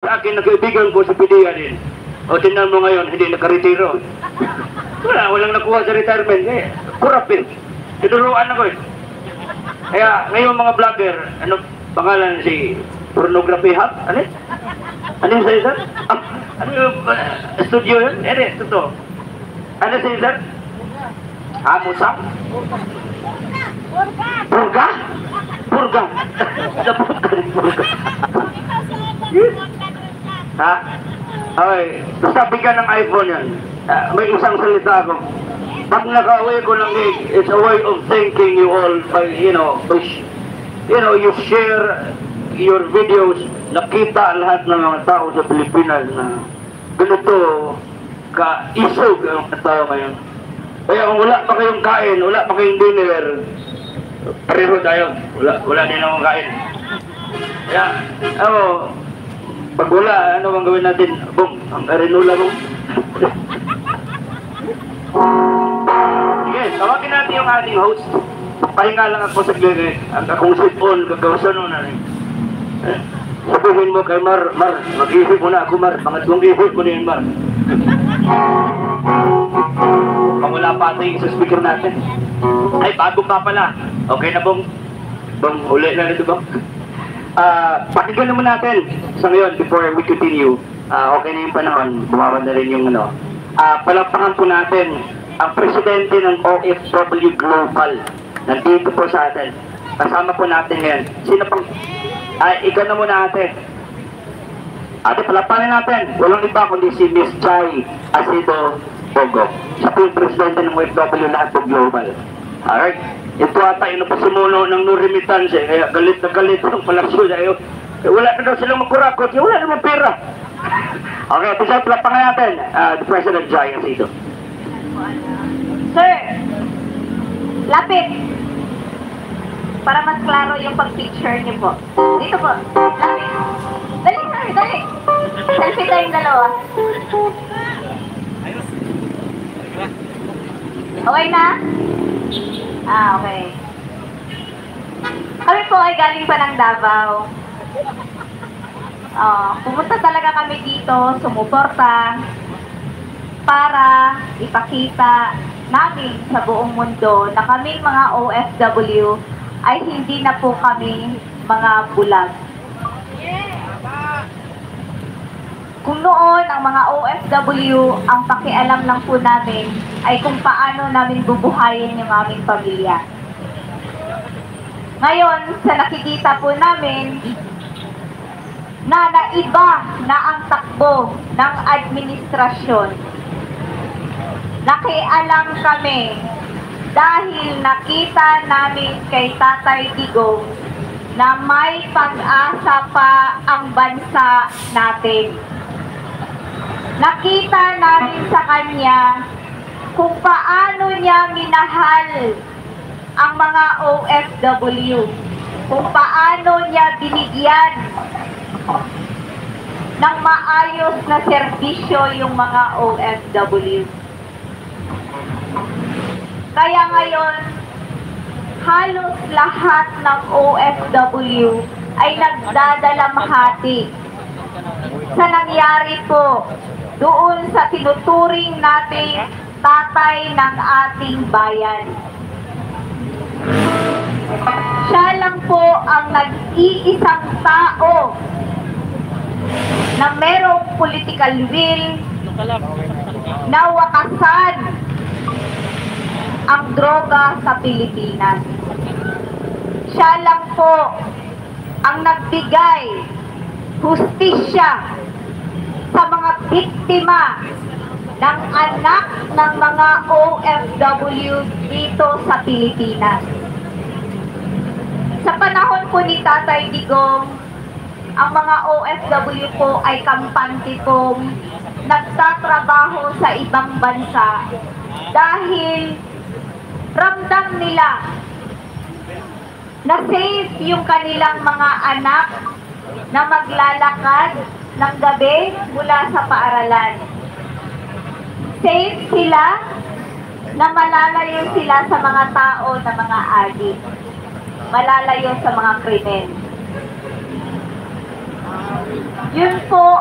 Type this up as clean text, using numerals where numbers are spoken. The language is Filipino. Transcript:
Sa akin na kaibigan ko sa PDEA din. O tingnan mo ngayon, hindi nakaretiro. Walang nakuha sa retirement. Kurapin. Tinuruan ako eh. Kaya ngayon mga vlogger, ano pangalan si Pornography Hub? Ano? Ano yung sa'yo, sir? Ano yung studio yun? Totoo. Ano sa'yo, sir? Musang? Burga? Burga? Burga. Ha? Okay. Sabi ka ng iPhone yan. May isang salita ako. Pag naka-away ko ng gig, it's a way of thanking you all by, you you share your videos, nakita lahat ng mga tao sa Pilipinas na ganito ka-isog ang tao ngayon. Kaya kung wala pa kayong kain, wala pa kayong dinner, pareho tayo. Wala din akong kain. Kaya, pag wala, ano bang gawin natin? Boom, ang arinula mo. Sige, tawagin natin yung ating host. Pahinga lang ako sa gilid. Ang akong sipon, kagawasan mo na rin. Sabihin mo kay Mar, mag-isip mo na ako, Mar. Pangatlong isip ko na yun, Mar. Pang wala pa ito sa speaker natin. Ay, bago pa pala. Okay na bong? Uli na nito bang? Pakinggan naman natin sa ngayon before we continue. Okay na yung panahon, bumaba na rin yung palakpakan po natin ang presidente ng OFW Global. Nandito po sa atin. Kasama po natin ngayon. Sino pang... ikaw na muna ate. Ate, palakpakan natin. Walang iba kundi si Miss Chay Asido Bogo. Siya po yung presidente ng OFW lahat po Global. Alright. Ito ata yung napasimuno ng no remittance eh. Kaya galit na galit ang palasyo sa'yo. Wala na daw silang makurakot. Wala naman pera. Okay, ito siya palakpakan natin. The President Chay Asido. Sir, lapit. Para mas klaro yung pag-picture niyo po. Dito po, lapit. Dali, sir, dali. Selfie tayong dalawa. Okay na? Okay. Kami po ay galing pa ng Davao. Pumunta talaga kami dito, sumuporta, para ipakita namin sa buong mundo na kaming mga OFW ay hindi na po kami mga bulag. Kung noon ang mga OFW, ang pakialam lang po namin ay kung paano namin bubuhayin yung aming pamilya. Ngayon, sa nakikita po namin na naiba na ang takbo ng administrasyon, nakialam kami dahil nakita namin kay Tatay Digong na may pag-asa pa ang bansa natin. Nakita namin sa kanya kung paano niya minahal ang mga OFW, kung paano niya binigyan ng maayos na serbisyo yung mga OFW. Kaya ngayon, halos lahat ng OFW ay nagdadalamhati sa nangyari po doon sa tinuturing nating tatay ng ating bayan. Siya lang po ang nag-iisang tao na merong political will na wakasan ang droga sa Pilipinas. Siya lang po ang nagbigay hustisya sa mga biktima ng anak ng mga OFW dito sa Pilipinas. Sa panahon po ni Tatay Digong, ang mga OFW po ay kampante pong nagtatrabaho sa ibang bansa dahil ramdam nila na safe yung kanilang mga anak na maglalakad ng gabi mula sa paaralan. Safe sila na malalayo sila sa mga tao na mga adik. Malalayo sa mga krimen. Yun po